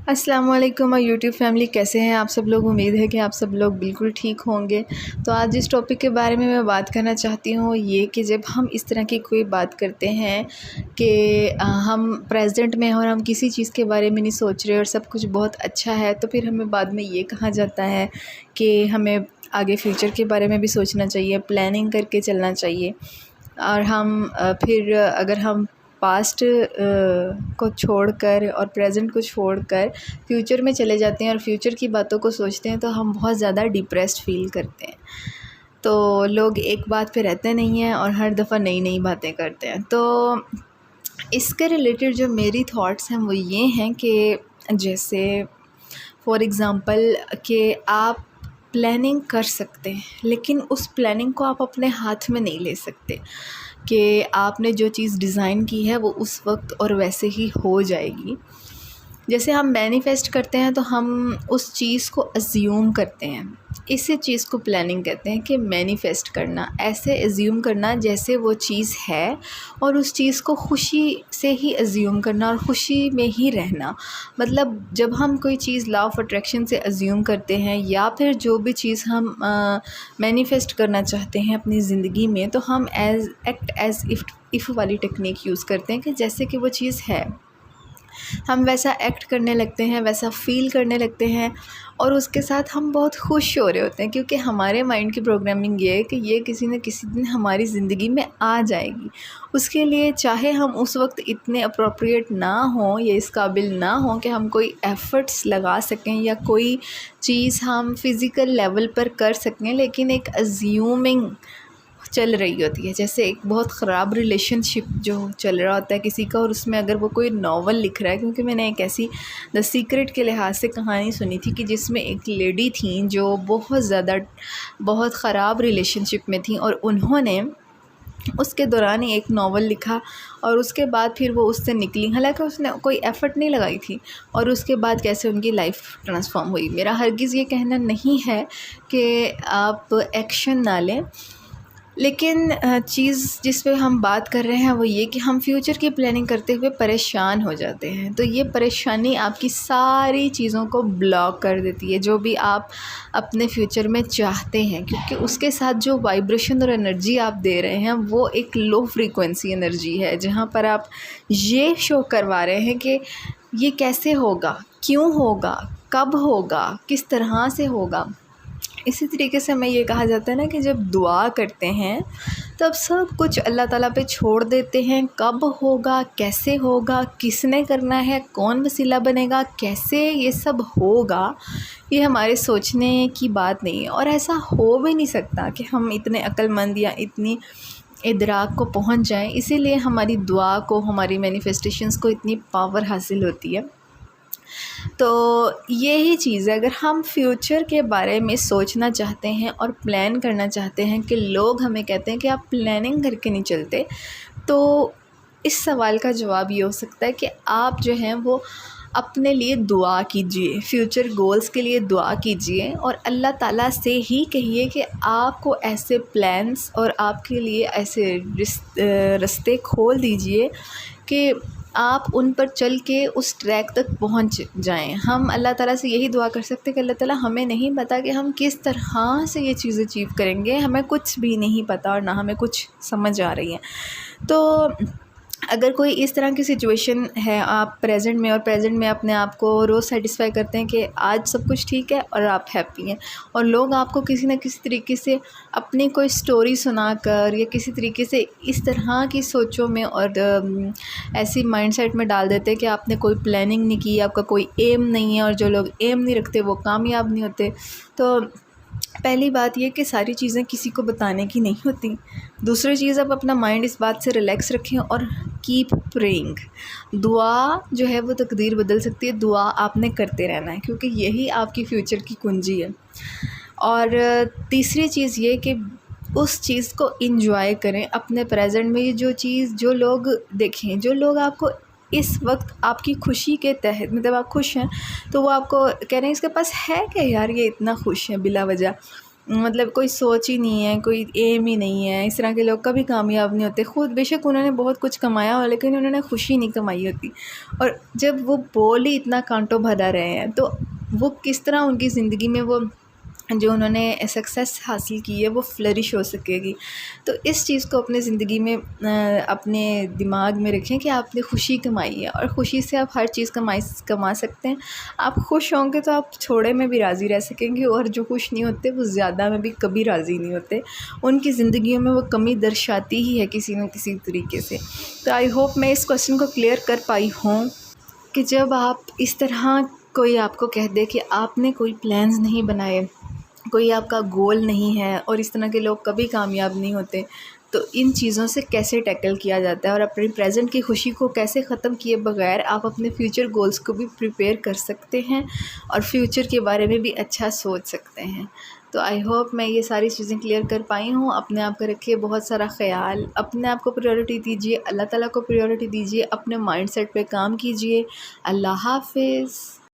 السلام علیکم اور یوٹیوب فیملی، کیسے ہیں آپ سب لوگ؟ امید ہے کہ آپ سب لوگ بالکل ٹھیک ہوں گے۔ تو آج جس ٹاپک کے بارے میں بات کرنا چاہتی ہوں یہ کہ جب ہم اس طرح کی کوئی بات کرتے ہیں کہ ہم پریزنٹ میں ہیں اور ہم کسی چیز کے بارے میں نہیں سوچ رہے اور سب کچھ بہت اچھا ہے، تو پھر ہمیں بعد میں یہ کہا جاتا ہے کہ ہمیں آگے فیوچر کے بارے میں بھی سوچنا چاہیے، پلاننگ کر کے چلنا چاہیے۔ اور ہم پھر اگر ہم پاسٹ کو چھوڑ کر اور پریزنٹ کو چھوڑ کر فیوچر میں چلے جاتے ہیں اور فیوچر کی باتوں کو سوچتے ہیں تو ہم بہت زیادہ ڈپریسڈ فیل کرتے ہیں۔ تو لوگ ایک بات پہ رہتے نہیں ہیں اور ہر دفعہ نئی نئی باتیں کرتے ہیں۔ تو اس کے ریلیٹڈ جو میری تھاٹس ہیں وہ یہ ہیں کہ جیسے فار ایگزامپل کہ آپ پلاننگ کر سکتے ہیں لیکن اس پلاننگ کو آپ اپنے ہاتھ میں نہیں لے سکتے کہ آپ نے جو چیز ڈیزائن کی ہے وہ اس وقت اور ویسے ہی ہو جائے گی۔ جیسے ہم مینیفیسٹ کرتے ہیں تو ہم اس چیز کو ازیوم کرتے ہیں، اسی چیز کو پلاننگ کہتے ہیں کہ مینیفیسٹ کرنا، ایسے ازیوم کرنا جیسے وہ چیز ہے اور اس چیز کو خوشی سے ہی ازیوم کرنا اور خوشی میں ہی رہنا۔ مطلب جب ہم کوئی چیز لا آف اٹریکشن سے ازیوم کرتے ہیں یا پھر جو بھی چیز ہم مینیفیسٹ کرنا چاہتے ہیں اپنی زندگی میں، تو ہم ایکٹ ایز اف والی ٹیکنیک یوز کرتے ہیں کہ جیسے کہ وہ چیز ہے، ہم ویسا ایکٹ کرنے لگتے ہیں، ویسا فیل کرنے لگتے ہیں اور اس کے ساتھ ہم بہت خوش ہو رہے ہوتے ہیں کیونکہ ہمارے مائنڈ کی پروگرامنگ یہ ہے کہ یہ کسی نہ کسی دن ہماری زندگی میں آ جائے گی۔ اس کے لیے چاہے ہم اس وقت اتنے اپروپریٹ نہ ہوں یا اس قابل نہ ہوں کہ ہم کوئی ایفرٹس لگا سکیں یا کوئی چیز ہم فزیکل لیول پر کر سکیں، لیکن ایک ازیومنگ چل رہی ہوتی ہے۔ جیسے ایک بہت خراب ریلیشن شپ جو چل رہا ہوتا ہے کسی کا، اور اس میں اگر وہ کوئی ناول لکھ رہا ہے، کیونکہ میں نے ایک ایسی دا سیکرٹ کے لحاظ سے کہانی سنی تھی کہ جس میں ایک لیڈی تھیں جو بہت خراب ریلیشن شپ میں تھیں اور انہوں نے اس کے دوران ہی ایک ناول لکھا اور اس کے بعد پھر وہ اس سے نکلی، حالانکہ اس نے کوئی ایفرٹ نہیں لگائی تھی، اور اس کے بعد کیسے ان کی لائف ٹرانسفارم ہوئی۔ میرا ہرگز یہ کہنا نہیں ہے کہ آپ ایکشن نہ لیں، لیکن چیز جس پہ ہم بات کر رہے ہیں وہ یہ کہ ہم فیوچر کی پلاننگ کرتے ہوئے پریشان ہو جاتے ہیں۔ تو یہ پریشانی آپ کی ساری چیزوں کو بلاک کر دیتی ہے جو بھی آپ اپنے فیوچر میں چاہتے ہیں، کیونکہ اس کے ساتھ جو وائبریشن اور انرجی آپ دے رہے ہیں وہ ایک لو فریکوینسی انرجی ہے، جہاں پر آپ یہ شو کروا رہے ہیں کہ یہ کیسے ہوگا، کیوں ہوگا، کب ہوگا، کس طرح سے ہوگا۔ اسی طریقے سے ہمیں یہ کہا جاتا ہے نا کہ جب دعا کرتے ہیں تب سب کچھ اللہ تعالیٰ پہ چھوڑ دیتے ہیں، کب ہوگا، کیسے ہوگا، کس نے کرنا ہے، کون وسیلہ بنے گا، کیسے یہ سب ہوگا، یہ ہمارے سوچنے کی بات نہیں ہے اور ایسا ہو بھی نہیں سکتا کہ ہم اتنے عقل مند یا اتنی ادراک کو پہنچ جائیں۔ اسی لیے ہماری دعا کو، ہماری مینیفیسٹیشنز کو اتنی پاور حاصل ہوتی ہے۔ تو یہی چیز ہے، اگر ہم فیوچر کے بارے میں سوچنا چاہتے ہیں اور پلان کرنا چاہتے ہیں کہ لوگ ہمیں کہتے ہیں کہ آپ پلاننگ کر کے نہیں چلتے، تو اس سوال کا جواب یہ ہو سکتا ہے کہ آپ جو ہیں وہ اپنے لیے دعا کیجئے، فیوچر گولز کے لیے دعا کیجئے اور اللہ تعالیٰ سے ہی کہیے کہ آپ کو ایسے پلانس اور آپ کے لیے ایسے رستے کھول دیجئے کہ آپ ان پر چل کے اس ٹریک تک پہنچ جائیں۔ ہم اللہ تعالیٰ سے یہی دعا کر سکتے ہیں کہ اللہ تعالیٰ ہمیں نہیں پتہ کہ ہم کس طرح سے یہ چیز اچیو کریں گے، ہمیں کچھ بھی نہیں پتہ اور نہ ہمیں کچھ سمجھ آ رہی ہے۔ تو اگر کوئی اس طرح کی سچویشن ہے آپ پریزنٹ میں، اور پریزنٹ میں اپنے آپ کو روز سیٹسفائی کرتے ہیں کہ آج سب کچھ ٹھیک ہے اور آپ ہیپی ہیں، اور لوگ آپ کو کسی نہ کسی طریقے سے اپنی کوئی سٹوری سنا کر یا کسی طریقے سے اس طرح کی سوچوں میں اور ایسی مائنڈ سیٹ میں ڈال دیتے کہ آپ نے کوئی پلاننگ نہیں کی، آپ کا کوئی ایم نہیں ہے، اور جو لوگ ایم نہیں رکھتے وہ کامیاب نہیں ہوتے۔ تو پہلی بات یہ کہ ساری چیزیں کسی کو بتانے کی نہیں ہوتی۔ دوسری چیز، آپ اپنا مائنڈ اس بات سے ریلیکس رکھیں اور کیپ پریئنگ۔ دعا جو ہے وہ تقدیر بدل سکتی ہے، دعا آپ نے کرتے رہنا ہے کیونکہ یہی آپ کی فیوچر کی کنجی ہے۔ اور تیسری چیز یہ کہ اس چیز کو انجوائے کریں اپنے پریزنٹ میں۔ جو چیز، جو لوگ دیکھیں، جو لوگ آپ کو اس وقت آپ کی خوشی کے تحت، مطلب آپ خوش ہیں تو وہ آپ کو کہہ رہے ہیں اس کے پاس ہے کہ یار یہ اتنا خوش ہے بلا وجہ، مطلب کوئی سوچ ہی نہیں ہے، کوئی ایم ہی نہیں ہے، اس طرح کے لوگ کبھی کامیاب نہیں ہوتے. خود بے شک انہوں نے بہت کچھ کمایا ہو لیکن انہوں نے خوشی نہیں کمائی ہوتی. اور جب وہ بول ہی اتنا کانٹوں بھرا رہے ہیں تو وہ کس طرح ان کی زندگی میں وہ جو انہوں نے سکسیس حاصل کی ہے وہ فلرش ہو سکے گی. تو اس چیز کو اپنے زندگی میں اپنے دماغ میں رکھیں کہ آپ نے خوشی کمائی ہے، اور خوشی سے آپ ہر چیز کما سکتے ہیں. آپ خوش ہوں گے تو آپ تھوڑے میں بھی راضی رہ سکیں گے، اور جو خوش نہیں ہوتے وہ زیادہ میں بھی کبھی راضی نہیں ہوتے. ان کی زندگیوں میں وہ کمی درشاتی ہی ہے کسی نہ کسی طریقے سے. تو آئی ہوپ میں اس کویسچن کو کلیئر کر پائی ہوں کہ جب آپ اس طرح کوئی آپ کو کہہ دے کہ آپ نے کوئی پلانز نہیں بنائے، کوئی آپ کا گول نہیں ہے، اور اس طرح کے لوگ کبھی کامیاب نہیں ہوتے، تو ان چیزوں سے کیسے ٹیکل کیا جاتا ہے اور اپنی پریزنٹ کی خوشی کو کیسے ختم کیے بغیر آپ اپنے فیوچر گولز کو بھی پریپیئر کر سکتے ہیں اور فیوچر کے بارے میں بھی اچھا سوچ سکتے ہیں. تو آئی ہوپ میں یہ ساری چیزیں کلیئر کر پائی ہوں. اپنے آپ کا رکھیے بہت سارا خیال، اپنے آپ کو پریورٹی دیجیے، اللہ تعالیٰ کو پریورٹی دیجیے، اپنے مائنڈ سیٹ پہ کام کیجیے. اللہ حافظ.